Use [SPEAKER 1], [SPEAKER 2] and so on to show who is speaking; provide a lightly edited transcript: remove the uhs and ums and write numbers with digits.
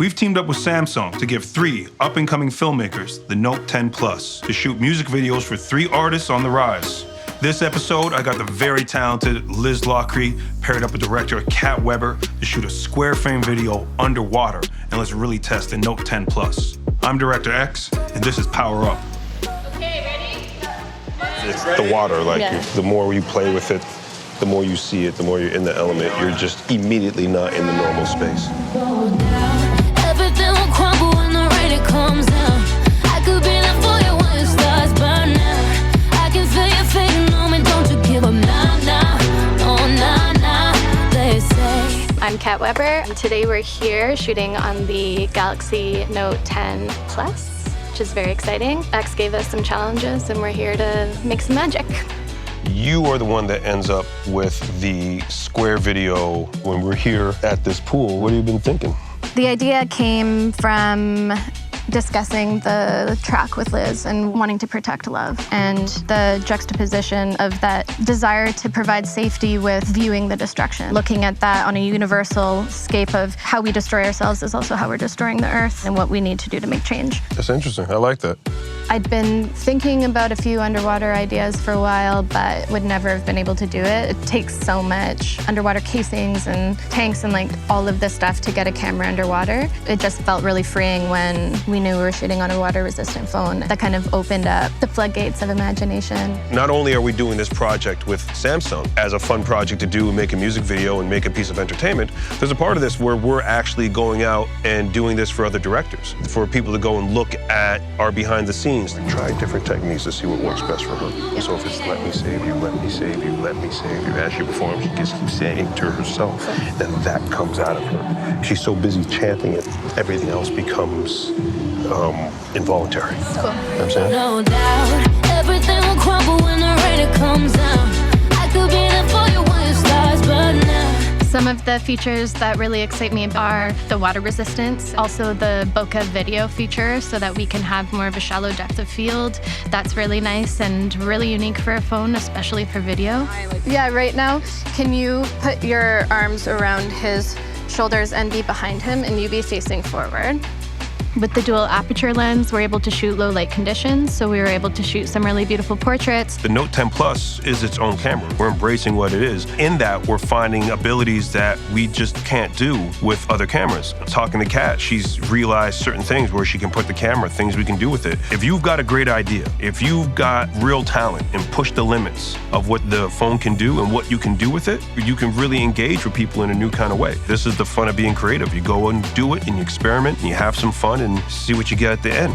[SPEAKER 1] We've teamed up with Samsung to give 3 up-and-coming filmmakers the Note 10 Plus to shoot music videos for 3 artists on the rise. This episode, I got the very talented Liz Lokre paired up with director Kat Weber to shoot a square frame video underwater, and let's really test the Note 10 Plus. I'm Director X, and this is Power Up.
[SPEAKER 2] Okay, ready?
[SPEAKER 3] It's the water, the more you play with it, the more you see it, the more you're in the element, you're just immediately not in the normal space.
[SPEAKER 4] Everything will crumble when the rain it comes down. I could be there for you when it starts burning out. I can feel you fading on me, don't you give up now, oh nah, they say.
[SPEAKER 2] I'm Kat Weber, and today we're here shooting on the Galaxy Note 10 Plus, which is very exciting. X gave us some challenges, and we're here to make some magic.
[SPEAKER 3] You are the one that ends up with the square video when we're here at this pool. What have you been thinking?
[SPEAKER 5] The idea came from discussing the track with Liz and wanting to protect love, and the juxtaposition of that desire to provide safety with viewing the destruction. Looking at that on a universal scape of how we destroy ourselves is also how we're destroying the earth and what we need to do to make change.
[SPEAKER 3] That's interesting. I like that.
[SPEAKER 5] I'd been thinking about a few underwater ideas for a while, but would never have been able to do it. It takes so much underwater casings and tanks and all of this stuff to get a camera underwater. It just felt really freeing when we knew we were shooting on a water-resistant phone. That kind of opened up the floodgates of imagination.
[SPEAKER 3] Not only are we doing this project with Samsung as a fun project to do and make a music video and make a piece of entertainment, there's a part of this where we're actually going out and doing this for other directors, for people to go and look at our behind the scenes. Try different techniques to see what works best for her. So if it's let me save you, let me save you, let me save you, as she performs, she just keeps saying it to herself, then that comes out of her. She's so busy chanting it, everything else becomes involuntary.
[SPEAKER 5] Cool.
[SPEAKER 3] You know what I'm saying?
[SPEAKER 4] No doubt, everything will crumble when the rain it comes down. I could be there for you when it starts burning out.
[SPEAKER 5] Some of the features that really excite me are the water resistance, also the bokeh video feature so that we can have more of a shallow depth of field. That's really nice and really unique for a phone, especially for video. Yeah, right now, can you put your arms around his shoulders and be behind him and you be facing forward? With the dual aperture lens, we're able to shoot low light conditions, so we were able to shoot some really beautiful portraits.
[SPEAKER 3] The Note 10 Plus is its own camera. We're embracing what it is. In that, we're finding abilities that we just can't do with other cameras. Talking to Kat, she's realized certain things where she can put the camera, things we can do with it. If you've got a great idea, if you've got real talent and push the limits of what the phone can do and what you can do with it, you can really engage with people in a new kind of way. This is the fun of being creative. You go and do it and you experiment and you have some fun and see what you get at the end.